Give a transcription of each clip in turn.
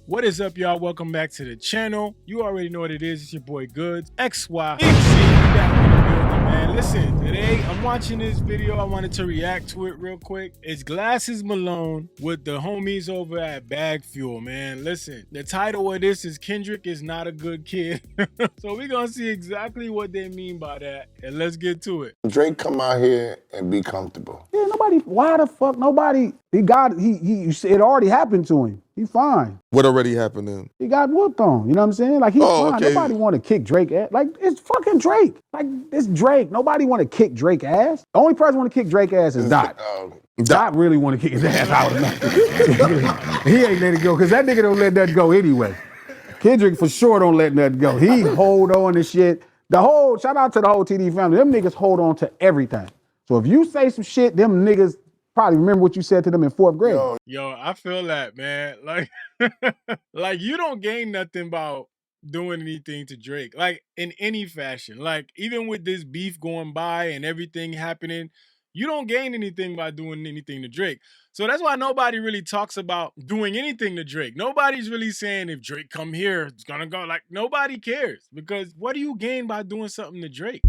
What is up, y'all? Welcome back to the channel. You already know what it is. It's your boy Goods, XY. Back in the building, man. Listen, today I'm watching this video. I wanted to react to it real quick. It's Glasses Malone with the homies over at Bag Fuel, man. Listen, the title of this is Kendrick is not a good kid. So we're gonna see exactly what they mean by that, and let's get to it. Drake come out here and be comfortable. Yeah, nobody. Why the fuck nobody? It already happened to him. He fine. What already happened to him? He got whooped on. You know what I'm saying? Like he's fine. Okay. Nobody want to kick Drake ass. Like it's fucking Drake. Like it's Drake. Nobody want to kick Drake ass. The only person want to kick Drake ass is Dot. Dot really want to kick his ass out of that. He ain't let it go because that nigga don't let that go anyway. Kendrick for sure don't let nothing go. He hold on to shit. Shout out to the whole TD family. Them niggas hold on to everything. So if you say some shit, them niggas probably remember what you said to them in 4th grade. Yo, I feel that, man. Like, like you don't gain nothing about doing anything to Drake, like in any fashion. Like even with this beef going by and everything happening, you don't gain anything by doing anything to Drake. So that's why nobody really talks about doing anything to Drake. Nobody's really saying if Drake come here, it's gonna go. Like nobody cares because what do you gain by doing something to Drake?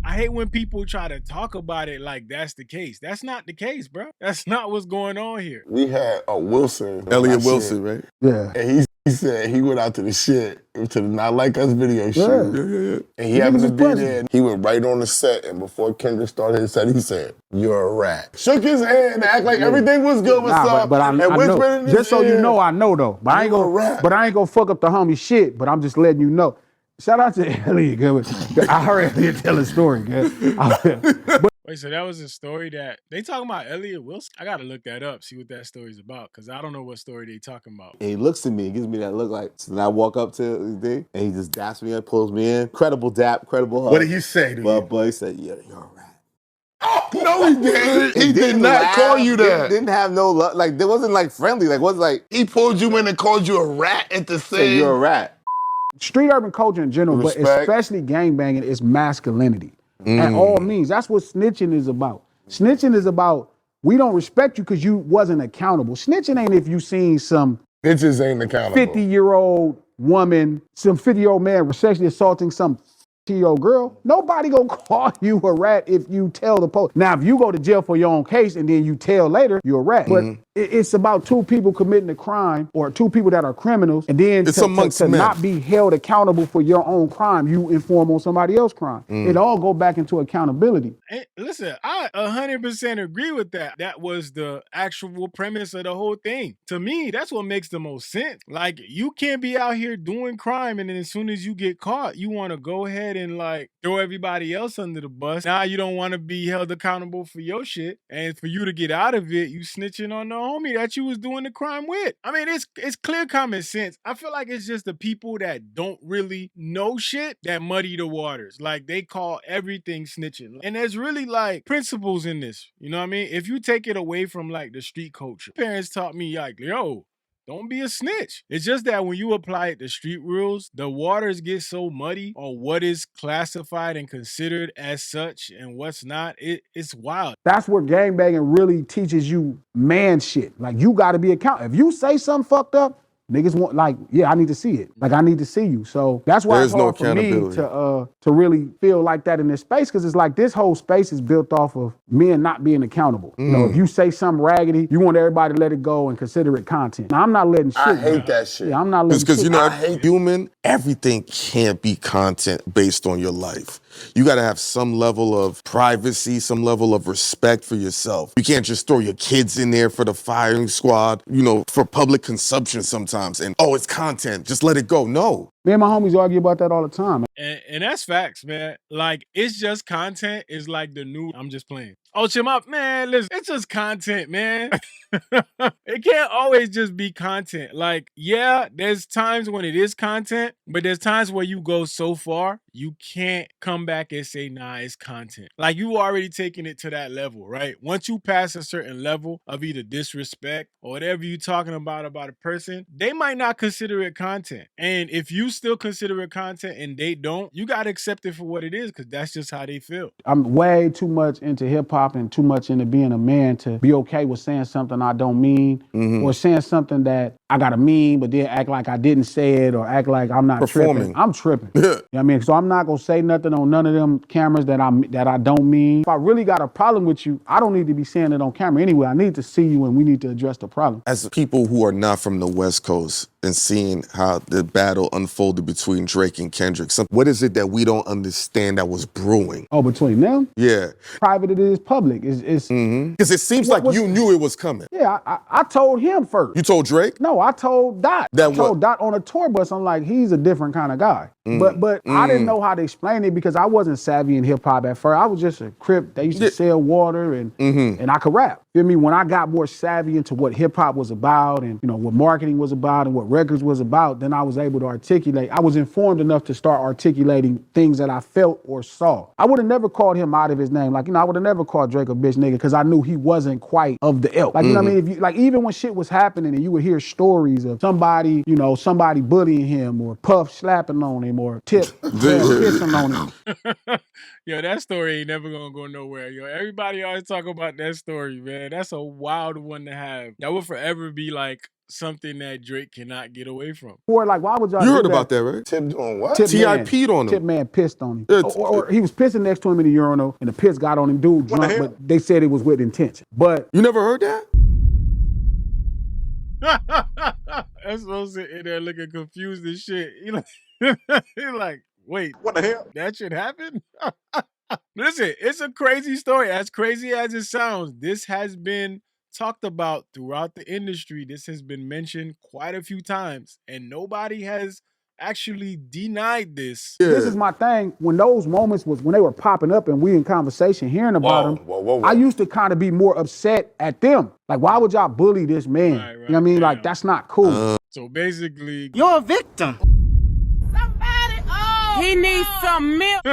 I hate when people try to talk about it like that's the case. That's not the case, bro. That's not what's going on here. We had a Wilson. Elliot Wilson, right? Yeah. And he said he went out to the shit, to the Not Like Us video shoot. Yeah. And he happened to be there. He went right on the set, and before Kendrick started his set, he said, "You're a rat." Shook his hand and act like everything was good. What's up? But I know. Just so you know, I know though. But I ain't gonna fuck up the homie shit. But I'm just letting you know. Shout out to Elliot. I heard Elliot tell a story. Wait, so that was a story that they talking about Elliot Wilson? I gotta look that up, see what that story's about, because I don't know what story they talking about. And he looks at me, he gives me that look like, so then I walk up to the thing, and he just daps me up, pulls me in. Credible dap, credible hug. What did he say to you? But he said, yeah, you're a rat. Oh, no, he didn't. He did not call you that. Didn't have no love. Like, there wasn't like friendly. Like, wasn't like. He pulled you in and called you a rat at the same. Said, you're a rat. Street urban culture in general, Respect. but especially gangbanging, is masculinity. At all means. That's what snitching is about. Snitching is about, we don't respect you because you wasn't accountable. Snitching ain't if you seen some Bitches ain't accountable. 50-year-old woman, some 50-year-old man sexually assaulting some 50-year-old girl. Nobody gonna call you a rat if you tell the police. Now, if you go to jail for your own case and then you tell later, you're a rat. But it's about two people committing a crime or two people that are criminals, and then to not be held accountable for your own crime, you inform on somebody else's crime. It all go back into accountability. And listen, I 100% agree with that. That was the actual premise of the whole thing. To me, that's what makes the most sense. Like, you can't be out here doing crime, and then as soon as you get caught, you want to go ahead and like throw everybody else under the bus. Now you don't want to be held accountable for your shit, and for you to get out of it, you snitching on the homie that you was doing the crime with. I mean, it's clear common sense. I feel like it's just the people that don't really know shit that muddy the waters. Like, they call everything snitching. And there's really like principles in this. You know what I mean? If you take it away from like the street culture, parents taught me like, yo, don't be a snitch. It's just that when you apply it to street rules, the waters get so muddy on what is classified and considered as such and what's not. It's wild. That's where gangbanging really teaches you man shit. Like, you gotta be accountable. If you say something fucked up, niggas want, like, yeah, I need to see it. Like, I need to see you. So that's why it's hard for me to really feel like that in this space, because it's like this whole space is built off of men not being accountable. You know, if you say something raggedy, you want everybody to let it go and consider it content. Now, I'm not letting shit I hate that shit. Yeah, I'm not letting because shit. you know, human, everything can't be content based on your life. You got to have some level of privacy, some level of respect for yourself. You can't just throw your kids in there for the firing squad, you know, for public consumption sometimes. And, oh, it's content, just let it go. No. Me and my homies argue about that all the time. And that's facts, man. Like, it's just content is like the new, I'm just playing. Oh, chill up, man, listen, it's just content, man. It can't always just be content. Like, yeah, there's times when it is content, but there's times where you go so far, you can't come back and say, nah, it's content. Like, you already taking it to that level, right? Once you pass a certain level of either disrespect or whatever you're talking about a person, they might not consider it content. And if you still consider it content and they don't, you gotta accept it for what it is, because that's just how they feel. I'm way too much into hip hop and too much into being a man to be okay with saying something I don't mean, or saying something that I gotta mean, but then act like I didn't say it, or act like I'm not tripping. I'm tripping. You know what I mean? So I'm not gonna say nothing on none of them cameras that I don't mean. If I really got a problem with you, I don't need to be saying it on camera anyway. I need to see you and we need to address the problem. As people who are not from the West Coast and seeing how the battle unfolded between Drake and Kendrick, what is it that we don't understand that was brewing? Oh, between them? Yeah. Private it is, public. Because it seems like you knew it was coming. Yeah, I told him first. You told Drake? No, I told Dot. I told Dot on a tour bus. I'm like, he's a different kind of guy. But I didn't know how to explain it because I wasn't savvy in hip hop at first. I was just a crip. They used to sell water and I could rap. Feel me? When I got more savvy into what hip hop was about and what marketing was about and what records was about, then I was able to articulate. I was informed enough to start articulating things that I felt or saw. I would have never called him out of his name. Like, I would have never called Drake a bitch nigga because I knew he wasn't quite of the ilk. Like, you know what I mean? If you, even when shit was happening and you would hear stories of somebody, somebody bullying him or Puff slapping on him or Tip kissing on him. Yo, that story ain't never gonna go nowhere. Yo, everybody always talk about that story, man. That's a wild one to have. That will forever be like something that Drake cannot get away from. Or like, why would y'all You do heard that? about that, right? Tip doing what? T.I. peed on him. Tip man pissed on him. Or he was pissing next to him in the urinal and the piss got on him. Dude drunk, but they said it was with intention. But you never heard that? That's supposed to sit in there looking confused as shit. You're like, wait, What the hell? that shit happened? Listen, it's a crazy story. As crazy as it sounds, this has been talked about throughout the industry. This has been mentioned quite a few times, and nobody has actually denied this. Yeah. This is my thing. When those moments was when they were popping up and we in conversation hearing about them, I used to kind of be more upset at them. Like, why would y'all bully this man? Right, you know what I mean? Like, that's not cool. So basically, you're a victim. Somebody, he needs some milk.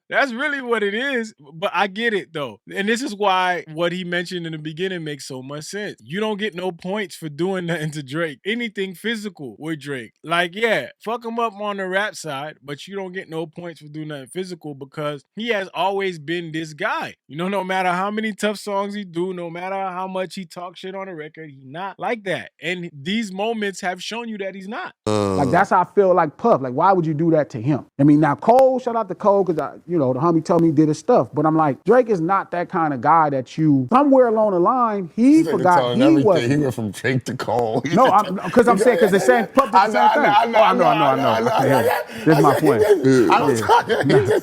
That's really what it is, but I get it though. And this is why what he mentioned in the beginning makes so much sense. You don't get no points for doing nothing to Drake. Anything physical with Drake. Like, yeah, fuck him up on the rap side, but you don't get no points for doing nothing physical because he has always been this guy. No matter how many tough songs he do, no matter how much he talk shit on a record, he's not like that. And these moments have shown you that he's not. Like, that's how I feel like Puff. Like, why would you do that to him? I mean, now Cole, shout out to Cole, because the homie told me he did his stuff. But I'm like, Drake is not that kind of guy that you, somewhere along the line, he forgot he was. He went from Drake to Cole. No, because I'm saying, because they're saying Puff did the same thing. I know. This is my point.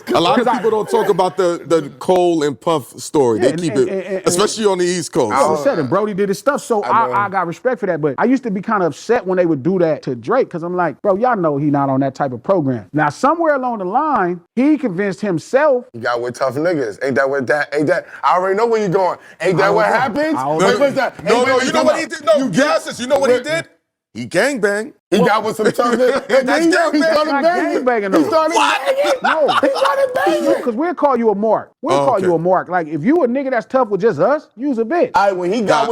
A lot of people don't talk about the Cole and Puff story. They keep it, especially on the East Coast. I was upset, and Brody did his stuff, so I got respect for that. But I used to be kind of upset when they would do that to Drake, because I'm like, bro, y'all know he not on that type of program. Now, somewhere along the line, he convinced himself. You got with tough niggas. Ain't that? I already know where you're going. Ain't that what happens? What's that? No, you know what he did? No, you know what he did? He gangbanged. He got with some tough niggas. He started banging. He started banging. Because we'll call you a mark. Call you a mark. Like, if you a nigga that's tough with just us, you's a bitch. All right, when he got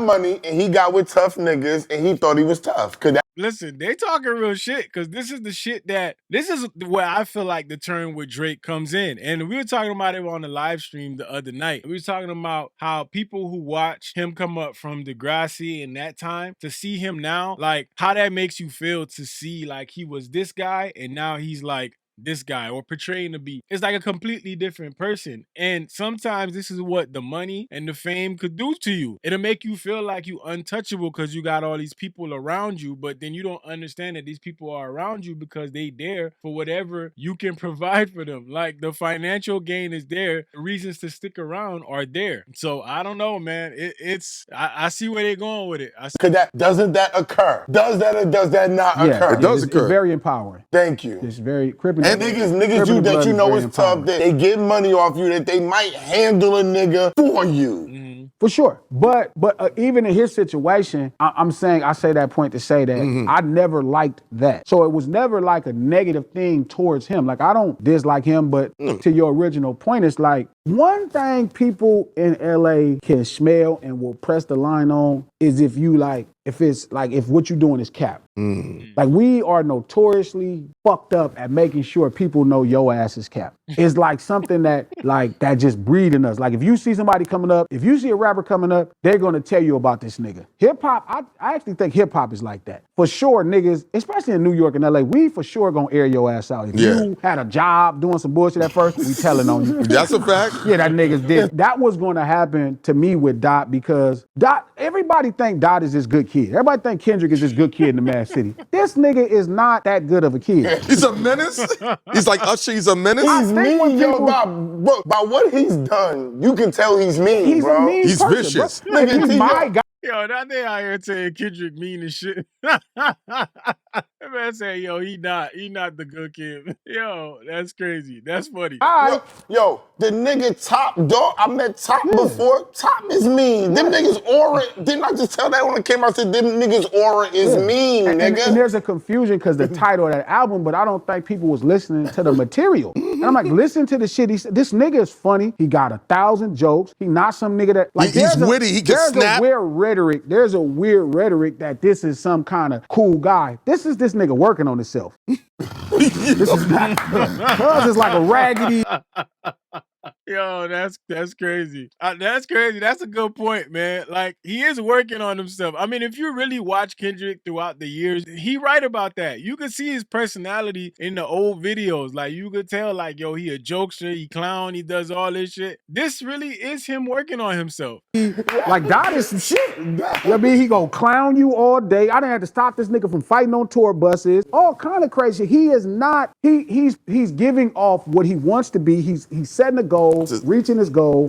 money and he got with tough niggas and he thought he was tough. Listen, they talking real shit because this is the shit this is where I feel like the turn with Drake comes in. And we were talking about it on the live stream the other night. We were talking about how people who watch him come up from Degrassi in that time to see him now, like how that makes you feel to see like he was this guy and now he's like this guy or portraying to be. It's like a completely different person. And sometimes this is what the money and the fame could do to you. It'll make you feel like you untouchable because you got all these people around you, but then you don't understand that these people are around you because they there for whatever you can provide for them. Like the financial gain is there. The reasons to stick around are there. So I don't know, man. I see where they're going with it. Doesn't that occur? Does that or does that not occur? It does occur. It's very empowering. Thank you. It's very crippling. And niggas that you know is tough, that they get money off you, that they might handle a nigga for you. Mm-hmm. For sure. But even in his situation, I say that point to say that I never liked that. So it was never like a negative thing towards him. Like, I don't dislike him, but to your original point, it's like, One thing people in LA can smell and will press the line on is if what you're doing is cap. Like, we are notoriously fucked up at making sure people know your ass is cap. It's like something that just breed in us. Like, if you see somebody coming up, if you see a rapper coming up, they're gonna tell you about this nigga. Hip hop, I actually think hip hop is like that. For sure, niggas, especially in New York and LA, we for sure gonna air your ass out. If you had a job doing some bullshit at first, we telling on you. That's a fact. Yeah, that niggas did. That was gonna happen to me with Dot, because everybody think Dot is this good kid. Everybody think Kendrick is this good kid in the Mad City. This nigga is not that good of a kid. He's a menace. He's like Usher. He's a menace. He's mean, yo. By what he's done, you can tell he's mean, he's bro. a mean He's person, vicious. Bro. And he's my guy. Yo, that they out here saying Kendrick mean and shit. That man say, yo, he not the good kid. Yo, that's crazy. That's funny. Yo, the nigga Top, dog. I met Top before. Top is mean. Them niggas aura. Didn't I just tell that when it came out? I said them niggas aura is mean, nigga. And there's a confusion because the title of that album, but I don't think people was listening to the material. And I'm like, listen to the shit. This nigga is funny. He got 1,000 jokes. He not some nigga that like he's witty. He can snap. There's a weird rhetoric that this is some kind of cool guy. This is this nigga working on himself. This is not. Cuz is like a raggedy. Yo, that's crazy. That's crazy. That's a good point, man. Like, he is working on himself. I mean, if you really watch Kendrick throughout the years, he right about that. You can see his personality in the old videos. Like, you could tell, like, yo, he a jokester, he clown, he does all this shit. This really is him working on himself. Like, Dot is some shit. I mean, he gonna clown you all day. I didn't have to stop this nigga from fighting on tour buses. All kind of crazy. He is not. He's giving off what he wants to be. He's setting a goal, reaching his goal,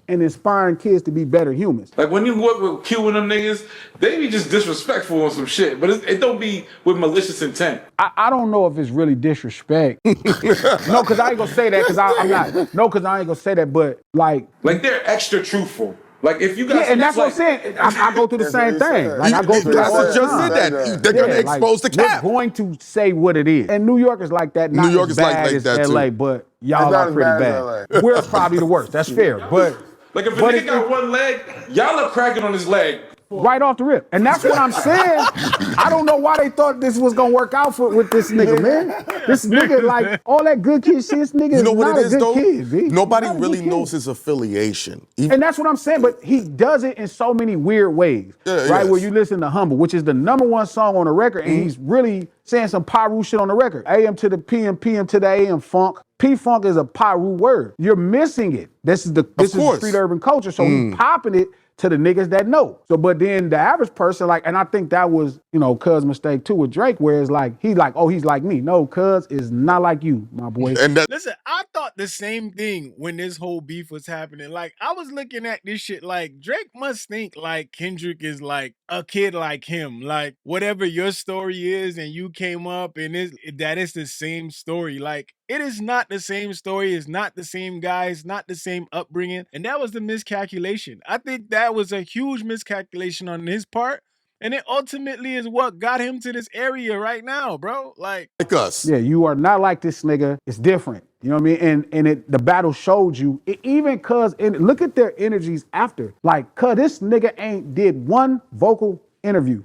and inspiring kids to be better humans. Like, when you work with Q and them niggas, they be just disrespectful on some shit, but it don't be with malicious intent. I don't know if it's really disrespect. No, because I ain't gonna say that, because I'm not. No, because I ain't gonna say that, but like they're extra truthful. Like, if you got, and that's what I'm saying. I go through the same thing. Like, I go through that all the just time. said that. They're gonna expose the cap. We're going to say what it is. And New York is like that. Not New York as is like bad as that LA, too. but y'all are pretty bad. We're probably the worst. That's fair. But like, if a nigga got one leg, y'all are cracking on his leg. Right off the rip. And that's what I'm saying. I don't know why they thought this was gonna work out with this nigga, man. This nigga, like, all that good kid shit, this nigga You know is what not it a is, good though? kid, B. Nobody Not a really good kid. knows his affiliation. And that's what I'm saying, but he does it in so many weird ways, right? Where you listen to Humble, which is the #1 song on the record, and he's really saying some Pyru shit on the record. AM to the PM, PM to the AM funk. P-funk is a Pyru word. You're missing it. This is street urban culture, so he's popping it to the niggas that know. So, but then the average person, like, and I think that was, Cuz' mistake too with Drake, where it's like, he's like me. No, Cuz is not like you, my boy. Listen, I thought the same thing when this whole beef was happening. Like, I was looking at this shit like, Drake must think like Kendrick is like a kid like him. Like, whatever your story is and you came up and that is the same story. Like, it is not the same story. It's not the same guy. It's not the same upbringing. And that was the miscalculation. I think that was a huge miscalculation on his part. And it ultimately is what got him to this area right now, bro. Like us. Yeah, you are not like this nigga. It's different. You know what I mean? And the battle showed you, even Cuz, and look at their energies after. Like, Cuz, this nigga ain't did one vocal interview.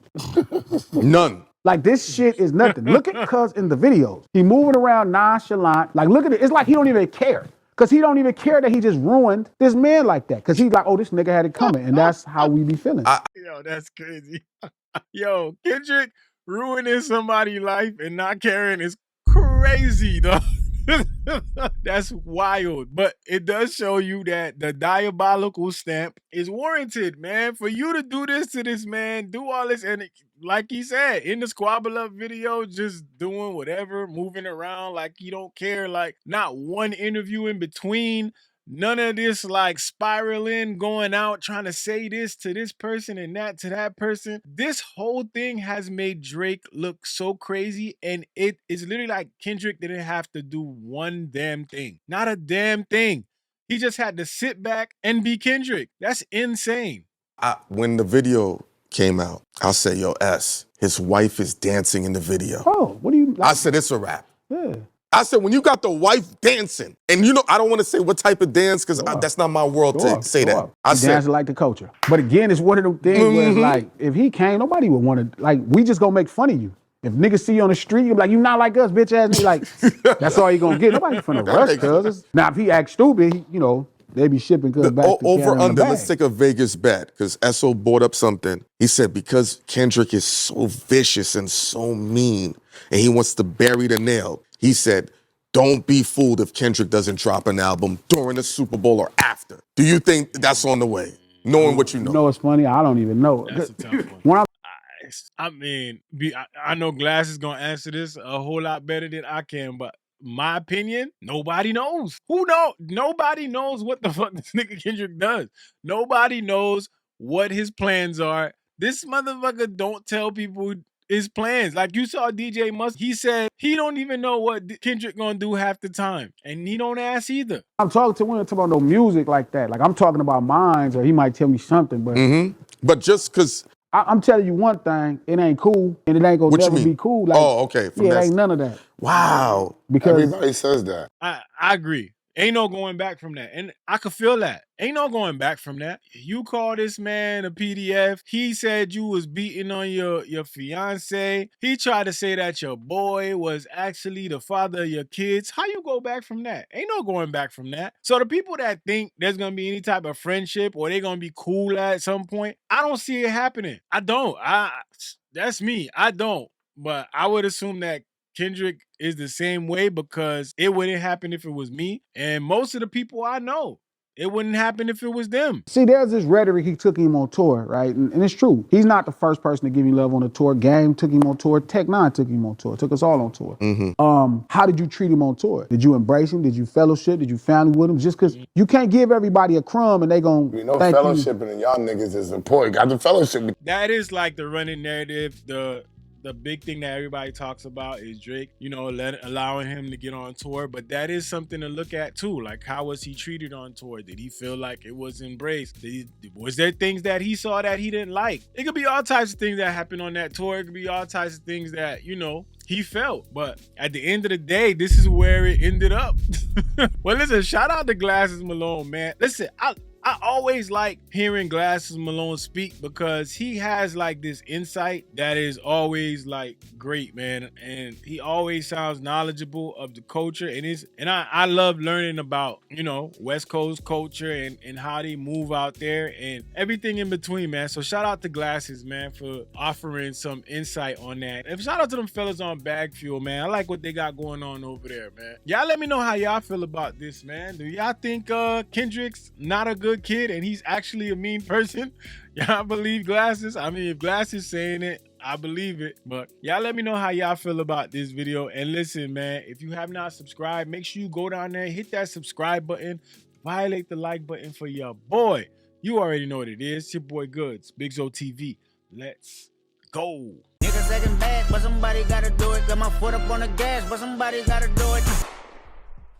None. Like, this shit is nothing. Look at Cuz in the videos. He moving around nonchalant. Like, look at it. It's like he don't even care. Because he don't even care that he just ruined this man like that. Because he's like, oh, this nigga had it coming. And that's how we be feeling. Yo, that's crazy. Yo, Kendrick ruining somebody's life and not caring is crazy, dog. That's wild. But it does show you that the diabolical stamp is warranted, man. For you to do this to this man, do all this, and like he said, in the Squabble Up video, just doing whatever, moving around like he don't care, like not one interview in between. None of this like spiraling, going out, trying to say this to this person and that to that person. This whole thing has made Drake look so crazy, and it is literally like Kendrick didn't have to do one damn thing. Not a damn thing. He just had to sit back and be Kendrick. That's insane. When the video came out, I said, yo, his wife is dancing in the video. Oh, what do you like? I said, it's a wrap. Yeah. I said, when you got the wife dancing, and you know, I don't want to say what type of dance, because that's not my world to say that. I She said, dancing like the culture. But again, it's one of them things where it's like, if he came, nobody would want to, like, we just gonna make fun of you. If niggas see you on the street, you be like, you not like us, bitch ass nigga. Like, that's all you gonna get. Nobody's finna rush, cuz. Now, if he act stupid, you know, they be shipping cuz back to over under, bag. let's take a Vegas bet, because Esso brought up something. He said, because Kendrick is so vicious and so mean, and he wants to bury the nail, he said, don't be fooled if Kendrick doesn't drop an album during the Super Bowl or after. Do you think that's on the way, knowing what you know? You know what's funny? I don't even know. That's a tough one. When I mean, I know Glass is gonna answer this a whole lot better than I can, but my opinion, nobody knows. Who knows? Nobody knows what the fuck this nigga Kendrick does. Nobody knows what his plans are. This motherfucker don't tell people his plans. Like you saw DJ Must, he said he don't even know what Kendrick gonna do half the time, and he don't ask either. I'm talking to, we don't talk about no music like that. Like I'm talking about minds, or he might tell me something, but But just because I'm telling you one thing, it ain't cool, and it ain't gonna What you never mean? be cool. Like, Oh, okay. From yeah, it that ain't none of that. Wow. Because Everybody says that. I agree. Ain't no going back from that. And I could feel that. Ain't no going back from that. You call this man a PDF. He said you was beating on your fiance. He tried to say that your boy was actually the father of your kids. How you go back from that? Ain't no going back from that. So the people that think there's going to be any type of friendship or they're going to be cool at some point, I don't see it happening. I don't. That's me. I don't. But I would assume that Kendrick is the same way because it wouldn't happen if it was me. And most of the people I know, it wouldn't happen if it was them. see, there's this rhetoric, he took him on tour, right? And it's true. He's not the first person to give me love on the tour. Game took him on tour. Tech Nine took him on tour. Took us all on tour. How did you treat him on tour? Did you embrace him? Did you fellowship? Did you family with him? Just because you can't give everybody a crumb and they gonna You know, thank fellowshipping and y'all niggas is important. Got the fellowship. That is like the running narrative. The big thing that everybody talks about is Drake, you know, allowing him to get on tour. But that is something to look at too. Like, how was he treated on tour? Did he feel like it was embraced? Was there things that he saw that he didn't like? It could be all types of things that happened on that tour. It could be all types of things that, you know, he felt. But at the end of the day, this is where it ended up. Well, listen, shout out to Glasses Malone, man. Listen, I always like hearing Glasses Malone speak because he has like this insight that is always like great, man. And he always sounds knowledgeable of the culture. And I love learning about, you know, West Coast culture and how they move out there and everything in between, man. So shout out to Glasses, man, for offering some insight on that. And shout out to them fellas on Bag Fuel, man. I like what they got going on over there, man. Y'all let me know how y'all feel about this, man. Do y'all think Kendrick's not a good kid and he's actually a mean person? Y'all believe Glasses? I mean, if Glasses saying it, I believe it. But y'all let me know how y'all feel about this video. And listen, man, if you have not subscribed, make sure you go down there, hit that subscribe button, violate the like button for your boy. You already know what it is. It's your boy Goods, BigZoeTV. Let's go. Niggas acting bad, but somebody gotta do it. Got my foot up on the gas, but somebody gotta do it.